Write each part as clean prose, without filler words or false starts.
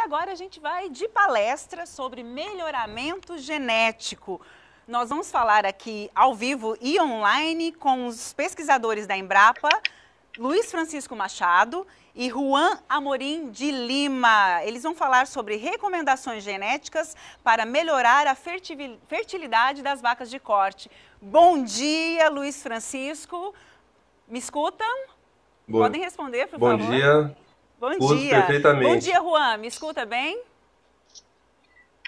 agora a gente vai de palestra sobre melhoramento genético. Nós vamos falar aqui ao vivo e online com os pesquisadores da Embrapa, Luiz Francisco Machado e Juan Amorim de Lima. Eles vão falar sobre recomendações genéticas para melhorar a fertilidade das vacas de corte. Bom dia, Luiz Francisco. Me escutam? Podem responder, por favor. Bom dia. Bom Escuto dia. perfeitamente. Bom dia, Juan. Me escuta bem?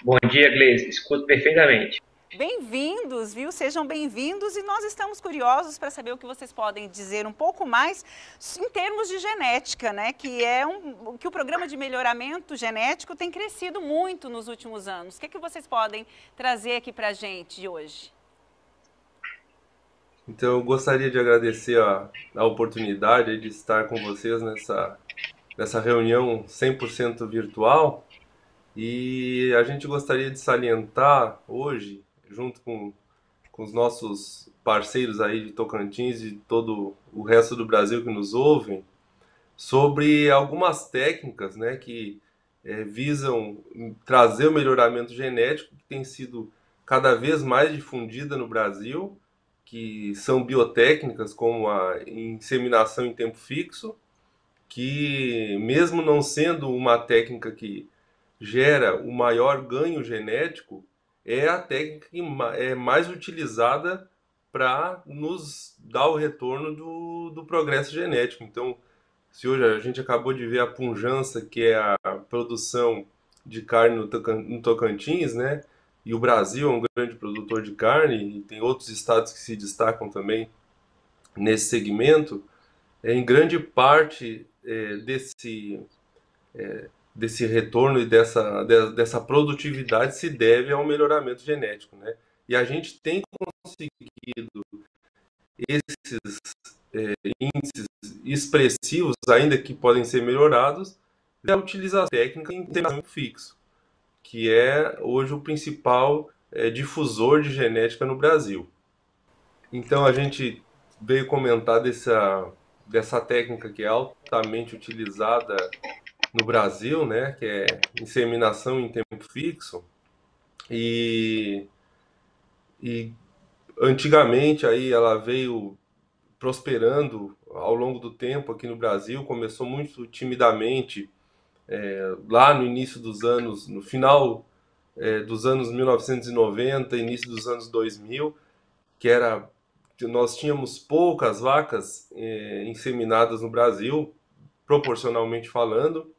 Bom dia, Gleice. Escuto perfeitamente. Bem-vindos, viu? Sejam bem-vindos e nós estamos curiosos para saber o que vocês podem dizer um pouco mais em termos de genética, né? Que o programa de melhoramento genético tem crescido muito nos últimos anos. O que vocês podem trazer aqui para a gente hoje? Então, eu gostaria de agradecer a oportunidade de estar com vocês nessa reunião 100% virtual. E a gente gostaria de salientar hoje, junto com os nossos parceiros aí de Tocantins e todo o resto do Brasil que nos ouvem, sobre algumas técnicas, né, que visam trazer o melhoramento genético que tem sido cada vez mais difundida no Brasil, que são biotécnicas como a inseminação em tempo fixo, que mesmo não sendo uma técnica que gera o maior ganho genético, é a técnica que é mais utilizada para nos dar o retorno do progresso genético. Então, se hoje a gente acabou de ver a pujança, que é a produção de carne no Tocantins, né? E o Brasil é um grande produtor de carne, e tem outros estados que se destacam também nesse segmento, em grande parte desse retorno e dessa produtividade se deve ao melhoramento genético, né? E a gente tem conseguido esses índices expressivos, ainda que podem ser melhorados, da utilização técnica em tempo fixo, que é hoje o principal difusor de genética no Brasil. Então a gente veio comentar dessa técnica que é altamente utilizada no Brasil, né, que é inseminação em tempo fixo, e antigamente aí ela veio prosperando ao longo do tempo aqui no Brasil, começou muito timidamente lá no início dos anos, no final dos anos 1990, início dos anos 2000, que nós tínhamos poucas vacas inseminadas no Brasil, proporcionalmente falando,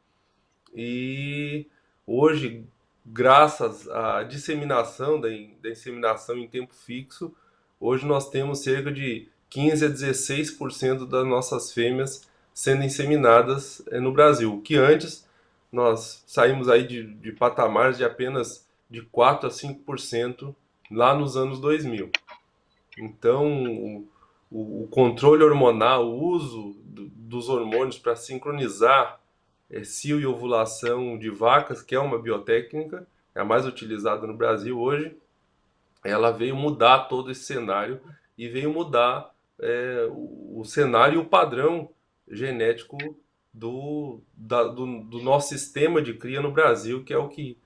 e hoje, graças à disseminação da inseminação em tempo fixo, hoje nós temos cerca de 15 a 16% das nossas fêmeas sendo inseminadas no Brasil, que antes nós saímos aí de patamares de apenas de 4 a 5% lá nos anos 2000. Então, o controle hormonal, o uso dos hormônios para sincronizar cio e ovulação de vacas, que é uma biotécnica, é a mais utilizada no Brasil hoje, ela veio mudar todo esse cenário e veio mudar o cenário e o padrão genético do nosso sistema de cria no Brasil, que é o que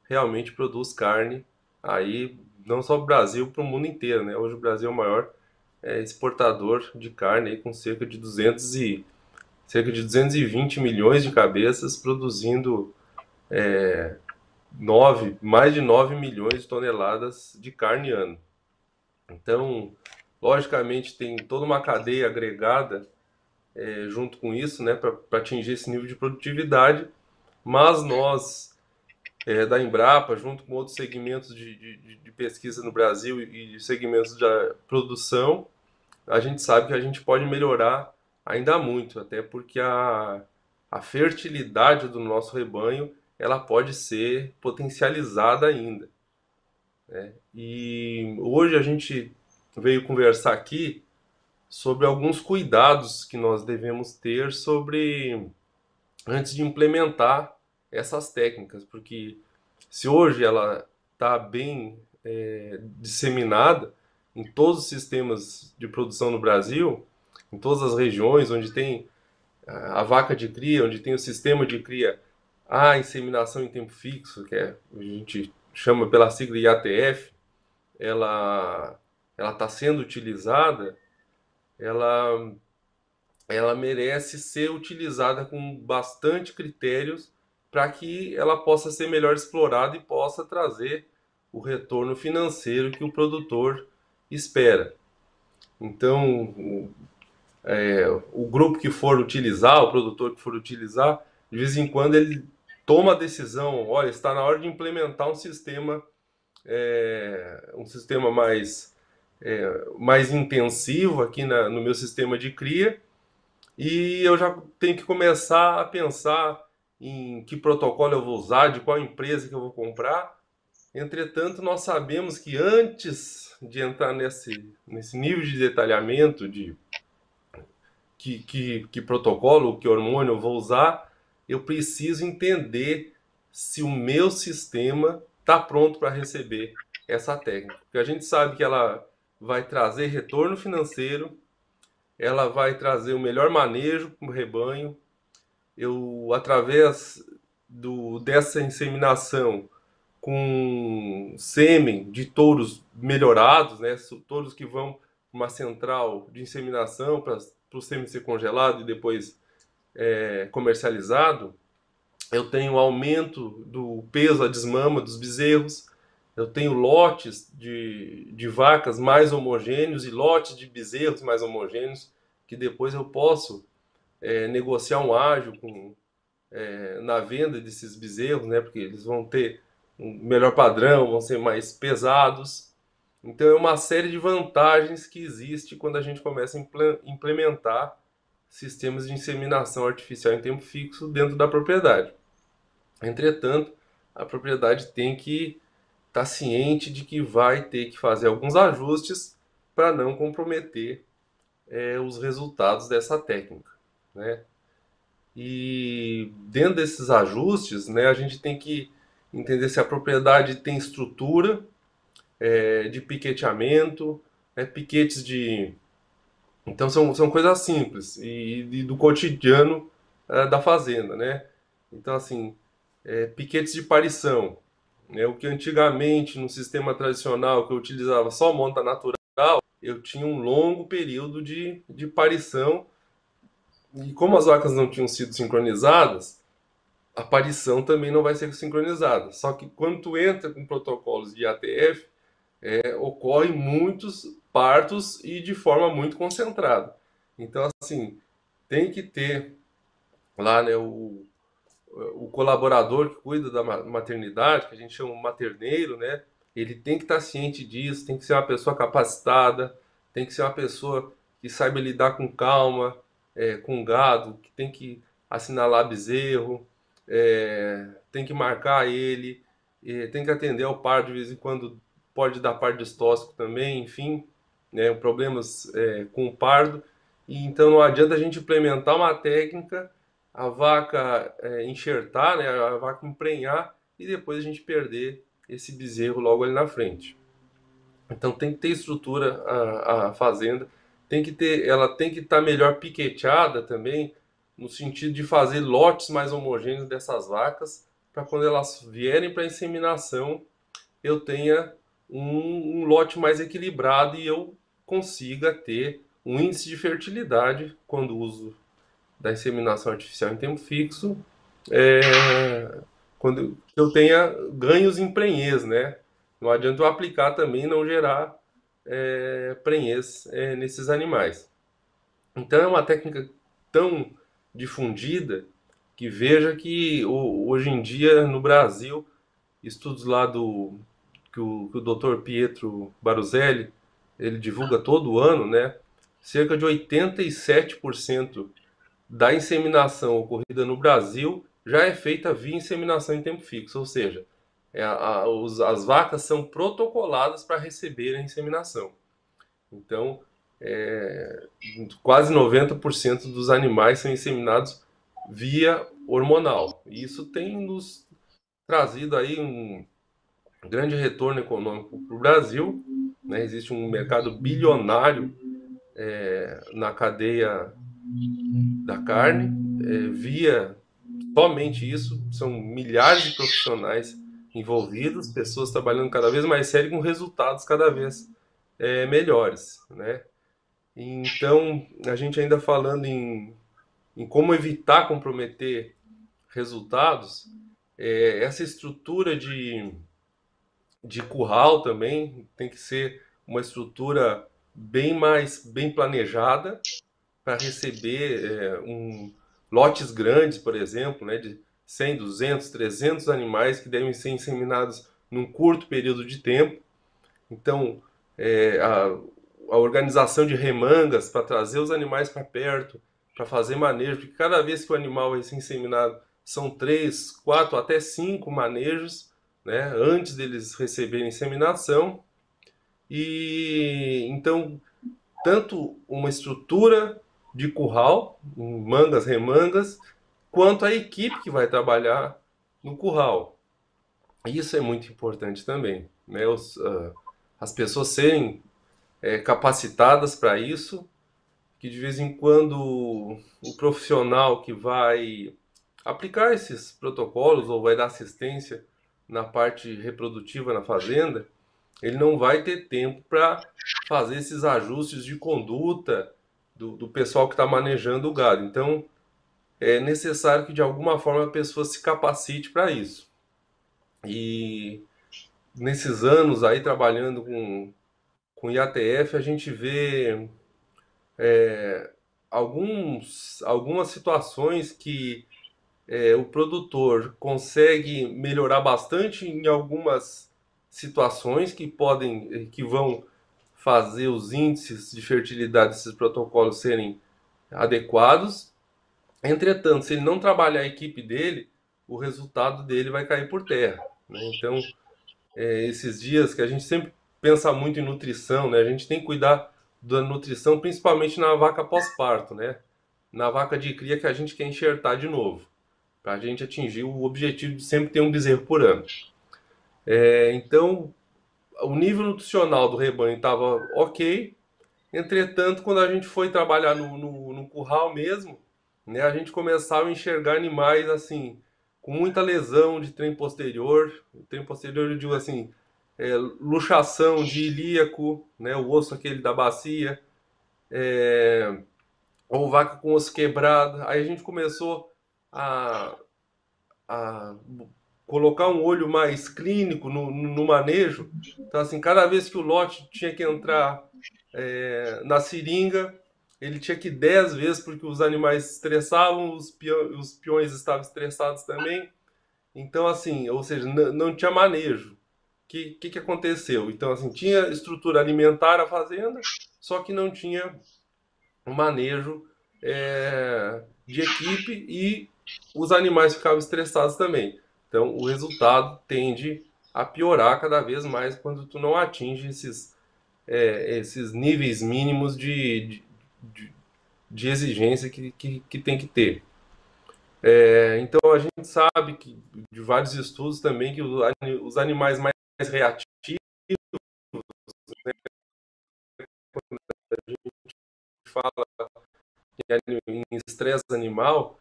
realmente produz carne aí, não só para o Brasil, para o mundo inteiro, né? Hoje o Brasil é o maior exportador de carne, aí, com cerca de 220 milhões de cabeças, produzindo mais de 9 milhões de toneladas de carne ano. Então, logicamente, tem toda uma cadeia agregada junto com isso, né, para atingir esse nível de produtividade, mas nós, da Embrapa, junto com outros segmentos de pesquisa no Brasil e segmentos da produção, a gente sabe que a gente pode melhorar ainda muito, até porque a fertilidade do nosso rebanho ela pode ser potencializada ainda, né? E hoje a gente veio conversar aqui sobre alguns cuidados que nós devemos ter antes de implementar essas técnicas, porque se hoje ela está bem disseminada em todos os sistemas de produção no Brasil, em todas as regiões onde tem a vaca de cria, onde tem o sistema de cria A inseminação em tempo fixo, a gente chama pela sigla IATF, ela está sendo utilizada, ela, ela merece ser utilizada com bastante critérios para que ela possa ser melhor explorada e possa trazer o retorno financeiro que o produtor espera. Então, o grupo que for utilizar, o produtor que for utilizar, de vez em quando ele toma a decisão, olha, está na hora de implementar um sistema mais intensivo aqui no meu sistema de cria, e eu já tenho que começar a pensar em que protocolo eu vou usar, de qual empresa que eu vou comprar. Entretanto, nós sabemos que antes de entrar nesse nível de detalhamento de que protocolo, que hormônio eu vou usar, eu preciso entender se o meu sistema está pronto para receber essa técnica. Porque a gente sabe que ela vai trazer retorno financeiro, ela vai trazer o melhor manejo para o rebanho. Eu, através dessa inseminação com sêmen de touros melhorados, né, touros que vão para uma central de inseminação para o sêmen ser congelado e depois comercializado, eu tenho aumento do peso à desmama dos bezerros, eu tenho lotes de vacas mais homogêneos e lotes de bezerros mais homogêneos, que depois eu posso negociar um ágio na venda desses bezerros, né, porque eles vão ter um melhor padrão, vão ser mais pesados. Então é uma série de vantagens que existe quando a gente começa a implementar sistemas de inseminação artificial em tempo fixo dentro da propriedade. Entretanto, a propriedade tem que estar ciente de que vai ter que fazer alguns ajustes para não comprometer os resultados dessa técnica, né? E dentro desses ajustes, né, a gente tem que entender se a propriedade tem estrutura de piqueteamento, piquetes de... Então são coisas simples e do cotidiano da fazenda, né? Então, assim, piquetes de parição, né? O que antigamente, no sistema tradicional, que eu utilizava só monta natural, eu tinha um longo período de parição, e como as vacas não tinham sido sincronizadas, a parição também não vai ser sincronizada. Só que quando tu entra com protocolos de ATF, ocorrem muitos partos e de forma muito concentrada. Então, assim, tem que ter lá, né, o colaborador que cuida da maternidade, que a gente chama de materneiro, né? Ele tem que estar ciente disso, tem que ser uma pessoa capacitada, tem que ser uma pessoa que saiba lidar com calma, com gado, que tem que assinalar bezerro, tem que marcar ele, tem que atender ao parto de vez em quando, pode dar parto distóxico também, enfim, né, problemas com o pardo. E então não adianta a gente implementar uma técnica, a vaca enxertar, né, a vaca emprenhar e depois a gente perder esse bezerro logo ali na frente. Então tem que ter estrutura a fazenda, ela tem que estar melhor piqueteada também, no sentido de fazer lotes mais homogêneos dessas vacas, para quando elas vierem para inseminação, eu tenha um lote mais equilibrado e eu consiga ter um índice de fertilidade quando uso da inseminação artificial em tempo fixo, quando eu tenha ganhos em prenhez, né? Não adianta eu aplicar também e não gerar prenhez nesses animais. Então é uma técnica tão difundida que veja que hoje em dia no Brasil, estudos lá que o Dr. Pietro Baruzelli ele divulga todo ano, né? Cerca de 87% da inseminação ocorrida no Brasil já é feita via inseminação em tempo fixo, ou seja, as vacas são protocoladas para receber a inseminação. Então, quase 90% dos animais são inseminados via hormonal. E isso tem nos trazido aí um grande retorno econômico para o Brasil, né? Existe um mercado bilionário na cadeia da carne, via somente isso, são milhares de profissionais envolvidos, pessoas trabalhando cada vez mais sério com resultados cada vez melhores, né? Então, a gente ainda falando em como evitar comprometer resultados, essa estrutura de curral também tem que ser uma estrutura bem planejada para receber lotes grandes, por exemplo, né, de 100, 200, 300 animais que devem ser inseminados num curto período de tempo. Então, a organização de remangas para trazer os animais para perto, para fazer manejo, porque cada vez que o animal vai ser inseminado, são 3, 4, até 5 manejos, né, antes deles receberem inseminação. E então, tanto uma estrutura de curral, em mangas, remangas, quanto a equipe que vai trabalhar no curral. Isso é muito importante também, né? As pessoas serem capacitadas para isso, que de vez em quando o profissional que vai aplicar esses protocolos ou vai dar assistência na parte reprodutiva na fazenda, ele não vai ter tempo para fazer esses ajustes de conduta do pessoal que está manejando o gado. Então, é necessário que de alguma forma a pessoa se capacite para isso. E nesses anos aí trabalhando com IATF, a gente vê algumas situações que o produtor consegue melhorar bastante em algumas situações que vão fazer os índices de fertilidade desses protocolos serem adequados. Entretanto, se ele não trabalhar a equipe dele, o resultado dele vai cair por terra, né? Então, esses dias que a gente sempre pensa muito em nutrição, né? A gente tem que cuidar da nutrição, principalmente na vaca pós-parto, né? Na vaca de cria que a gente quer enxertar de novo, para a gente atingir o objetivo de sempre ter um bezerro por ano. Então, o nível nutricional do rebanho estava ok. Entretanto, quando a gente foi trabalhar no curral mesmo, né, a gente começava a enxergar animais assim, com muita lesão de trem posterior. O trem posterior, eu digo assim, luxação de ilíaco, né, o osso aquele da bacia, ou vaca com osso quebrado. Aí a gente começou a colocar um olho mais clínico no manejo. Então, assim, cada vez que o lote tinha que entrar na seringa, ele tinha que ir 10 vezes, porque os animais estressavam, os peões estavam estressados também. Então, assim, ou seja, não tinha manejo. O que aconteceu? Então, assim, tinha estrutura alimentar a fazenda, só que não tinha um manejo de equipe e os animais ficavam estressados também. Então, o resultado tende a piorar cada vez mais quando tu não atinge esses níveis mínimos de exigência que tem que ter. Então, a gente sabe que de vários estudos também que os animais mais reativos, né, quando a gente fala em estresse animal,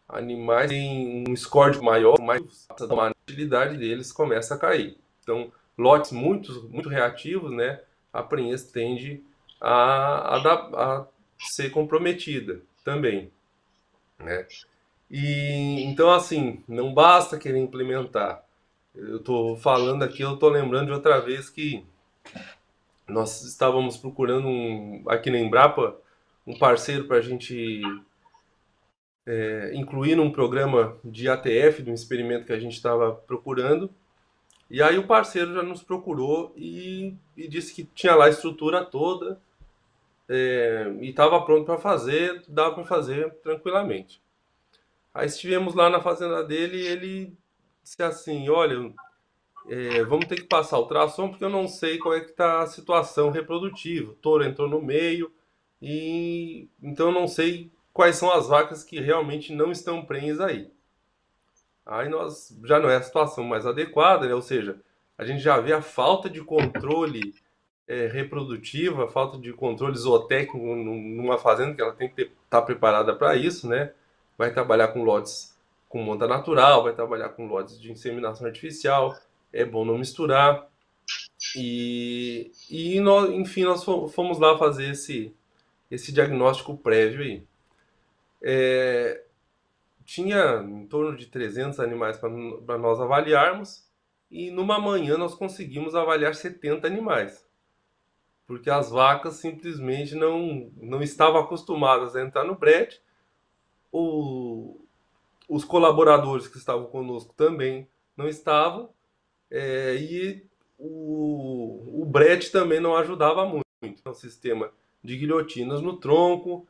animais têm um score maior, mais a utilidade deles começa a cair. Então, lotes muito reativos, né, a prenhez tende a ser comprometida também, né? E então, assim, não basta querer implementar. Eu estou falando aqui, eu estou lembrando de outra vez que nós estávamos procurando aqui na Embrapa um parceiro para a gente incluir num programa de ATF, de um experimento que a gente estava procurando. E aí o parceiro já nos procurou e disse que tinha lá a estrutura toda e estava pronto para fazer, dava para fazer tranquilamente. Aí estivemos lá na fazenda dele e ele disse assim, olha, vamos ter que passar o ultrassom porque eu não sei qual é que está a situação reprodutiva. O touro entrou no meio e então eu não sei quais são as vacas que realmente não estão prenhes aí. Aí nós já não é a situação mais adequada, né? Ou seja, a gente já vê a falta de controle reprodutiva, a falta de controle zootécnico numa fazenda que ela tem que estar preparada para isso, né? Vai trabalhar com lotes com monta natural, vai trabalhar com lotes de inseminação artificial, é bom não misturar. Enfim, nós fomos lá fazer esse diagnóstico prévio aí. Tinha em torno de 300 animais para nós avaliarmos, e numa manhã nós conseguimos avaliar 70 animais, porque as vacas simplesmente não estavam acostumadas a entrar no brete. Os colaboradores que estavam conosco também não estavam, e o brete também não ajudava muito. O sistema de guilhotinas no tronco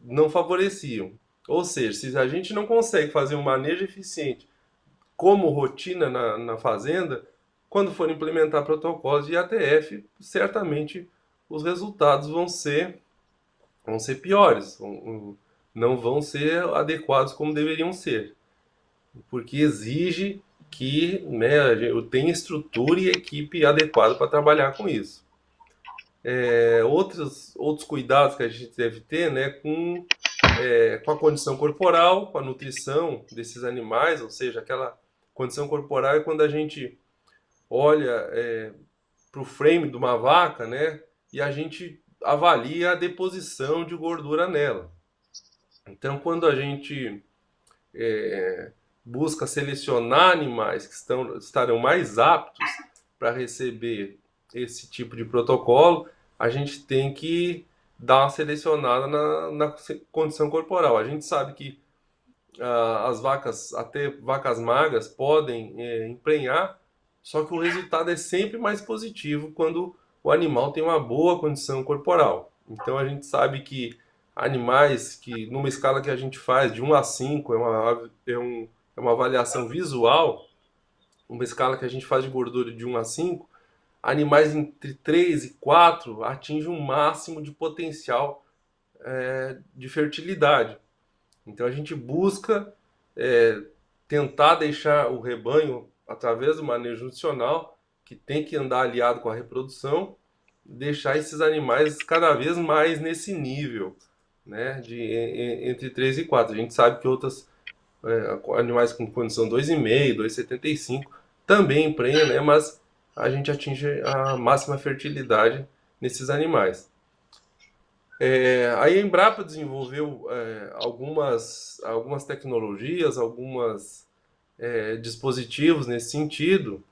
não favoreciam. Ou seja, se a gente não consegue fazer um manejo eficiente como rotina na fazenda, quando for implementar protocolos de ATF, certamente os resultados vão ser piores, não vão ser adequados como deveriam ser, porque exige que, né, eu tenha estrutura e equipe adequada para trabalhar com isso. Outros cuidados que a gente deve ter, né, com a condição corporal, com a nutrição desses animais, ou seja, aquela condição corporal é quando a gente olha para o frame de uma vaca, né, e a gente avalia a deposição de gordura nela. Então, quando a gente busca selecionar animais que estarão mais aptos para receber esse tipo de protocolo, a gente tem que dar uma selecionada na condição corporal. A gente sabe que as vacas, até vacas magras, podem emprenhar, só que o resultado é sempre mais positivo quando o animal tem uma boa condição corporal. Então a gente sabe que animais que, numa escala que a gente faz de 1 a 5, é uma avaliação visual, uma escala que a gente faz de gordura de 1 a 5, animais entre 3 e 4 atingem um máximo de potencial de fertilidade. Então a gente busca tentar deixar o rebanho, através do manejo nutricional, que tem que andar aliado com a reprodução, deixar esses animais cada vez mais nesse nível, né, entre 3 e 4. A gente sabe que outros animais com condição 2,5, 2,75 também emprenham, né, mas a gente atinge a máxima fertilidade nesses animais. A Embrapa desenvolveu algumas tecnologias, alguns dispositivos nesse sentido,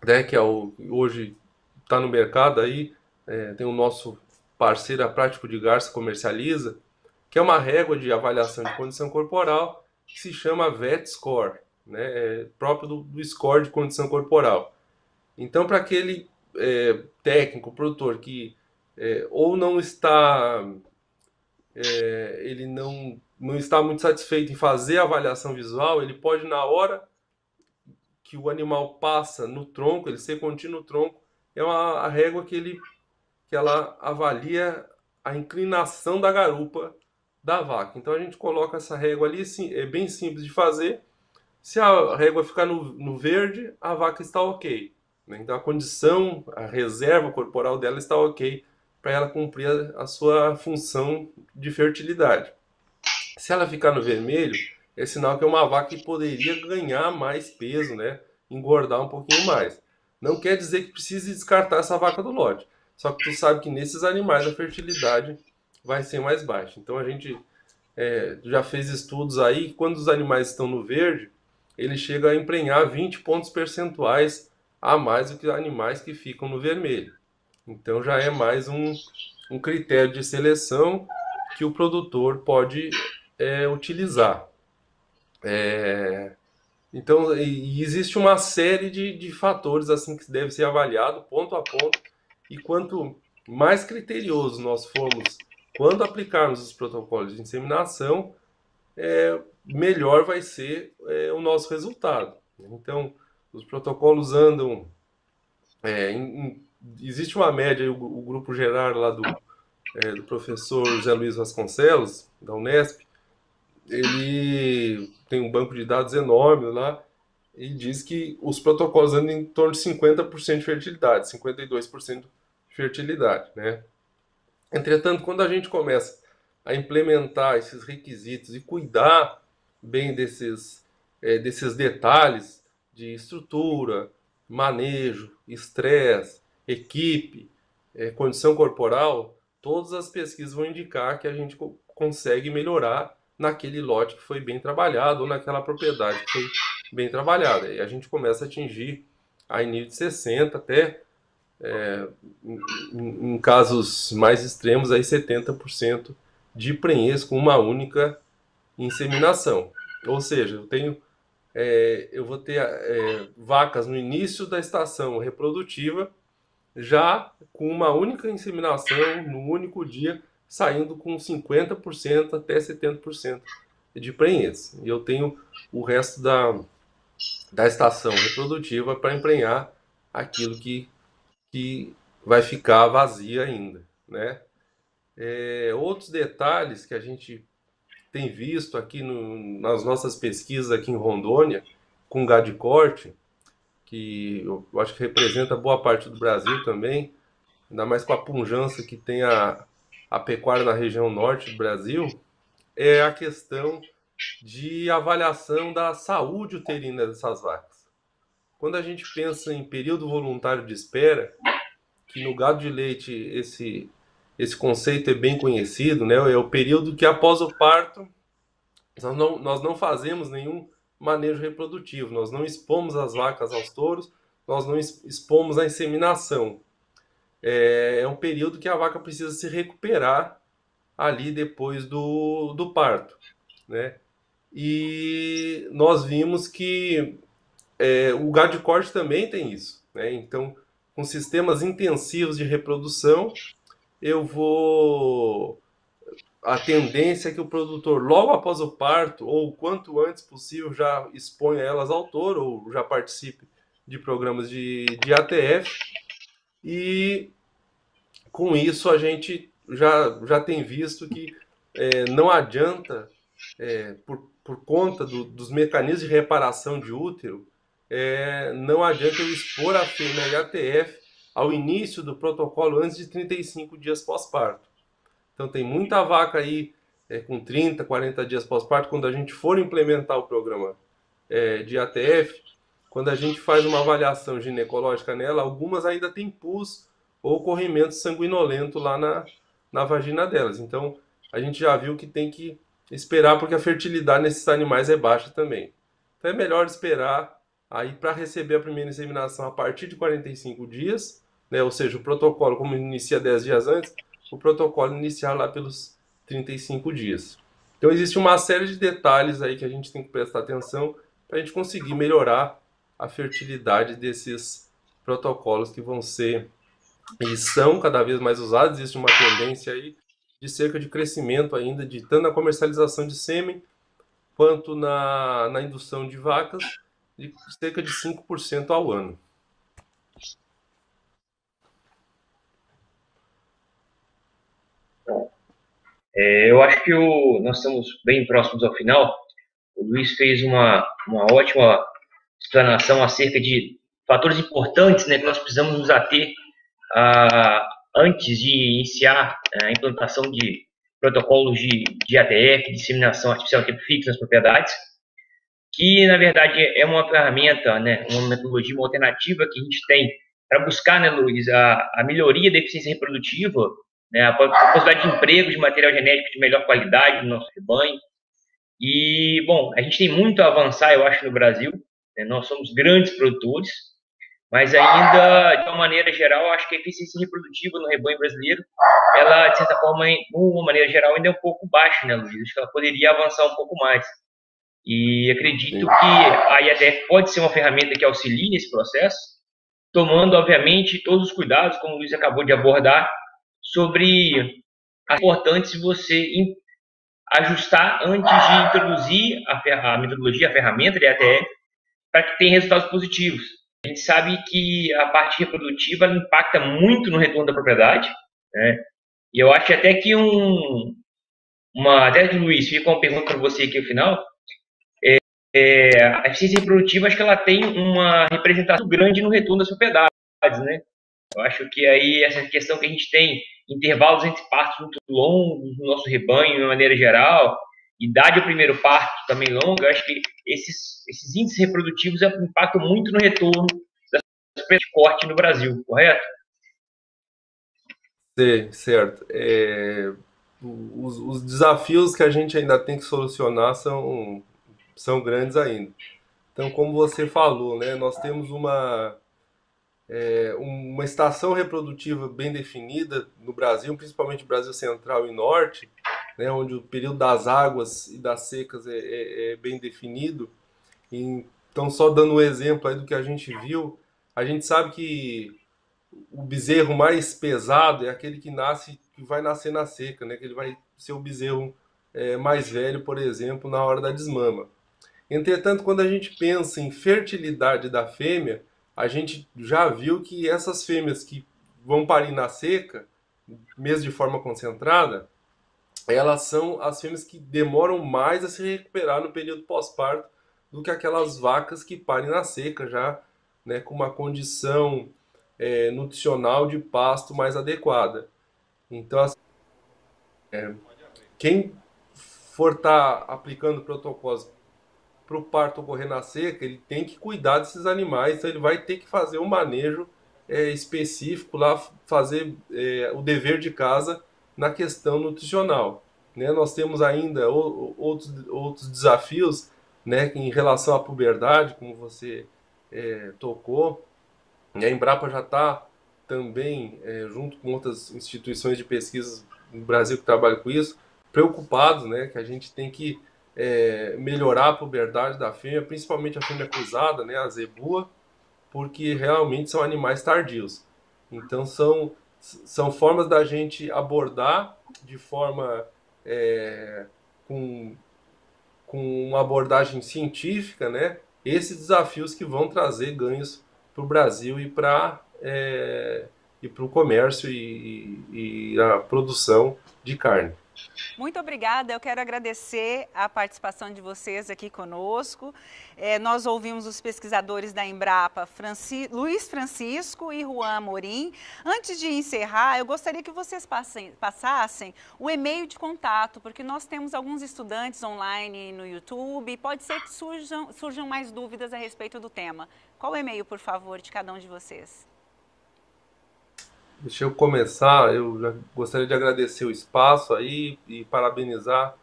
né, que hoje está no mercado aí. Tem o nosso parceiro, a Prático de Garça, comercializa, que é uma régua de avaliação de condição corporal que se chama VET Score, né, próprio do score de condição corporal. Então, para aquele técnico, produtor que ou não está, ele não está muito satisfeito em fazer a avaliação visual, ele pode, na hora que o animal passa no tronco, ele ser contínuo no tronco, é a régua que ela avalia a inclinação da garupa da vaca. Então a gente coloca essa régua ali, é bem simples de fazer. Se a régua ficar no verde, a vaca está ok, né? Então a condição, a reserva corporal dela está ok para ela cumprir a sua função de fertilidade. Se ela ficar no vermelho, é sinal que é uma vaca que poderia ganhar mais peso, né? Engordar um pouquinho mais. Não quer dizer que precise descartar essa vaca do lote. Só que tu sabe que nesses animais a fertilidade vai ser mais baixa. Então a gente já fez estudos aí que quando os animais estão no verde, ele chega a emprenhar 20 pontos percentuais a mais do que animais que ficam no vermelho. Então já é mais um critério de seleção que o produtor pode utilizar. Então, existe uma série de fatores assim que deve ser avaliado ponto a ponto, e quanto mais criterioso nós formos quando aplicarmos os protocolos de inseminação, melhor vai ser o nosso resultado. Então, os protocolos andam... existe uma média, o grupo Gerard lá do professor José Luiz Vasconcelos, da Unesp, ele tem um banco de dados enorme lá e diz que os protocolos andam em torno de 50% de fertilidade, 52% de fertilidade, né? Entretanto, quando a gente começa a implementar esses requisitos e cuidar bem desses detalhes de estrutura, manejo, estresse, equipe, condição corporal, todas as pesquisas vão indicar que a gente consegue melhorar naquele lote que foi bem trabalhado ou naquela propriedade que foi bem trabalhada. E a gente começa a atingir aí nível de 60 até, em casos mais extremos, aí 70% de prenhez com uma única inseminação. Ou seja, eu vou ter vacas no início da estação reprodutiva, já com uma única inseminação, no único dia, saindo com 50% até 70% de prenhez. E eu tenho o resto da estação reprodutiva para emprenhar aquilo que vai ficar vazia ainda, né? Outros detalhes que a gente tem visto aqui nas nossas pesquisas aqui em Rondônia, com gado de corte, que eu acho que representa boa parte do Brasil também, ainda mais com a pujança que tem a pecuária na região norte do Brasil, é a questão de avaliação da saúde uterina dessas vacas. Quando a gente pensa em período voluntário de espera, que no gado de leite esse conceito é bem conhecido, né? É o período que após o parto nós não fazemos nenhum manejo reprodutivo, nós não expomos as vacas aos touros, nós não expomos a inseminação. É um período que a vaca precisa se recuperar ali depois do parto, né? E nós vimos que o gado de corte também tem isso, né? Então, com sistemas intensivos de reprodução, a tendência é que o produtor, logo após o parto, ou o quanto antes possível, já exponha elas ao touro, ou já participe de programas de ATF, e com isso a gente já tem visto que não adianta, por conta dos mecanismos de reparação de útero, não adianta eu expor a fêmea em ATF ao início do protocolo antes de 35 dias pós-parto. Então tem muita vaca aí com 30, 40 dias pós-parto, quando a gente for implementar o programa de ATF, quando a gente faz uma avaliação ginecológica nela, algumas ainda têm pus ou corrimento sanguinolento lá na vagina delas. Então a gente já viu que tem que esperar, porque a fertilidade nesses animais é baixa também. Então é melhor esperar aí para receber a primeira inseminação a partir de 45 dias, né? Ou seja, o protocolo, como inicia 10 dias antes, o protocolo iniciar lá pelos 35 dias. Então existe uma série de detalhes aí que a gente tem que prestar atenção para a gente conseguir melhorar a fertilidade desses protocolos que vão ser e são cada vez mais usados. Existe uma tendência aí de cerca de crescimento ainda, de tanto na comercialização de sêmen quanto na indução de vacas, de cerca de 5% ao ano. Eu acho que nós estamos bem próximos ao final. O Luiz fez uma ótima explanação acerca de fatores importantes, né, que nós precisamos nos ater antes de iniciar a implantação de protocolos de ATF, de disseminação artificial de tempo fixo nas propriedades, que na verdade é uma ferramenta, né, uma metodologia, uma alternativa que a gente tem para buscar, né, Luiz, a melhoria da eficiência reprodutiva, né, a possibilidade de emprego de material genético de melhor qualidade no nosso rebanho. E, bom, a gente tem muito a avançar, eu acho, no Brasil, né, nós somos grandes produtores, mas ainda, de uma maneira geral, eu acho que a eficiência reprodutiva no rebanho brasileiro, ela, de certa forma, de uma maneira geral, ainda é um pouco baixa, né, Luiz? Acho que ela poderia avançar um pouco mais. E acredito que a IATF pode ser uma ferramenta que auxilie nesse processo, tomando, obviamente, todos os cuidados, como o Luiz acabou de abordar, sobre a importância de você ajustar antes de introduzir a metodologia, a ferramenta de IATF, para que tenha resultados positivos. A gente sabe que a parte reprodutiva ela impacta muito no retorno da propriedade, né? E eu acho até que até que o Luiz, fica uma pergunta para você aqui no final. A eficiência reprodutiva, acho que ela tem uma representação grande no retorno das propriedades, né? Eu acho que aí essa questão que a gente tem intervalos entre partos muito longos no nosso rebanho, de uma maneira geral, idade ao primeiro parto também longa, eu acho que esses índices reprodutivos impactam muito no retorno das perdas de corte no Brasil, correto? Sim, certo. Os desafios que a gente ainda tem que solucionar são grandes ainda. Então, como você falou, né, nós temos uma estação reprodutiva bem definida no Brasil, principalmente Brasil Central e Norte, né, onde o período das águas e das secas é bem definido. Então, só dando um exemplo aí do que a gente viu, a gente sabe que o bezerro mais pesado é aquele que vai nascer na seca, né? Que ele vai ser o bezerro mais velho, por exemplo, na hora da desmama. Entretanto, quando a gente pensa em fertilidade da fêmea, a gente já viu que essas fêmeas que vão parir na seca, mesmo de forma concentrada, elas são as fêmeas que demoram mais a se recuperar no período pós-parto do que aquelas vacas que parem na seca, já, né, com uma condição nutricional de pasto mais adequada. Então, assim, quem for estar aplicando protocolos para o parto ocorrer na seca, ele tem que cuidar desses animais, então ele vai ter que fazer um manejo específico lá, fazer o dever de casa na questão nutricional. Né? Nós temos ainda outros desafios, né, em relação à puberdade, como você tocou. E a Embrapa já está também, junto com outras instituições de pesquisa no Brasil que trabalham com isso, preocupados, né, que a gente tem que melhorar a puberdade da fêmea, principalmente a fêmea cruzada, né, a zebua, porque realmente são animais tardios. Então são formas da gente abordar de forma com, com uma abordagem científica, né, esses desafios que vão trazer ganhos para o Brasil e para o comércio e a produção de carne. Muito obrigada. Eu quero agradecer a participação de vocês aqui conosco. Nós ouvimos os pesquisadores da Embrapa, Luiz Francisco e Juan Amorim. Antes de encerrar, eu gostaria que vocês passassem o e-mail de contato, porque nós temos alguns estudantes online no YouTube e pode ser que surjam mais dúvidas a respeito do tema. Qual o e-mail, por favor, de cada um de vocês? Deixa eu começar, eu já gostaria de agradecer o espaço aí e parabenizar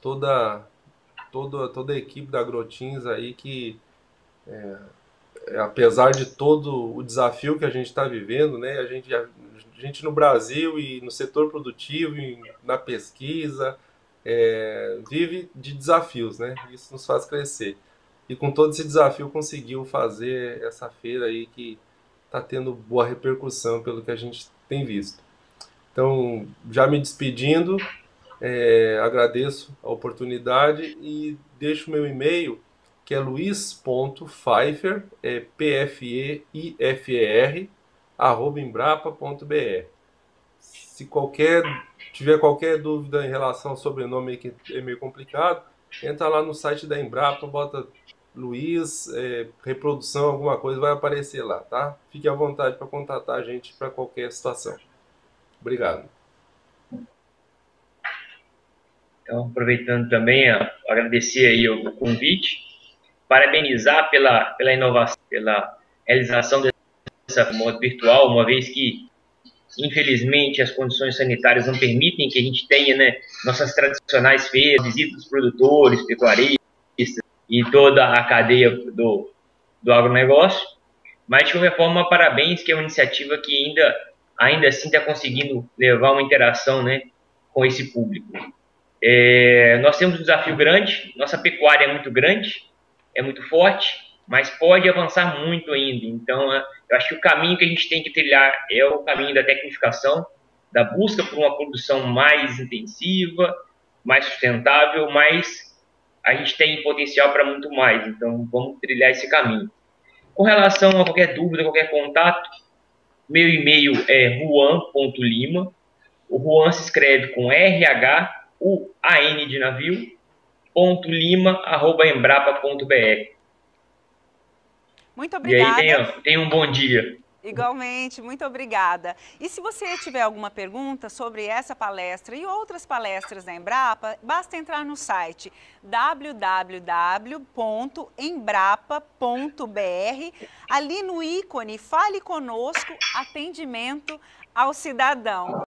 toda a equipe da Agrotins aí que, apesar de todo o desafio que a gente está vivendo, né, a gente no Brasil e no setor produtivo e na pesquisa vive de desafios, né? Isso nos faz crescer. E com todo esse desafio conseguiu fazer essa feira aí que está tendo boa repercussão pelo que a gente tem visto. Então, já me despedindo, agradeço a oportunidade e deixo meu e-mail, que é luiz.pfeifer, Pfeifer, @embrapa.br. Se tiver qualquer dúvida em relação ao sobrenome que é meio complicado, entra lá no site da Embrapa, bota Luiz, reprodução, alguma coisa vai aparecer lá, tá? Fique à vontade para contatar a gente para qualquer situação. Obrigado. Então, aproveitando também, agradecer aí o convite, parabenizar pela inovação, pela realização dessa modo virtual, uma vez que, infelizmente, as condições sanitárias não permitem que a gente tenha, né, nossas tradicionais feiras, visitas dos produtores, pecuaristas e toda a cadeia do agronegócio. Mas, de qualquer forma, parabéns, que é uma iniciativa que ainda assim está conseguindo levar uma interação, né, com esse público. Nós temos um desafio grande, nossa pecuária é muito grande, é muito forte, mas pode avançar muito ainda. Então, eu acho que o caminho que a gente tem que trilhar é o caminho da tecnificação, da busca por uma produção mais intensiva, mais sustentável, mas a gente tem potencial para muito mais. Então, vamos trilhar esse caminho. Com relação a qualquer dúvida, qualquer contato, meu e-mail é juan.lima. O Juan se escreve com RHUAN de navio, .lima@embrapa.br. Muito obrigada. E aí tenha um bom dia. Igualmente, muito obrigada. E se você tiver alguma pergunta sobre essa palestra e outras palestras da Embrapa, basta entrar no site www.embrapa.br, ali no ícone Fale Conosco, atendimento ao cidadão.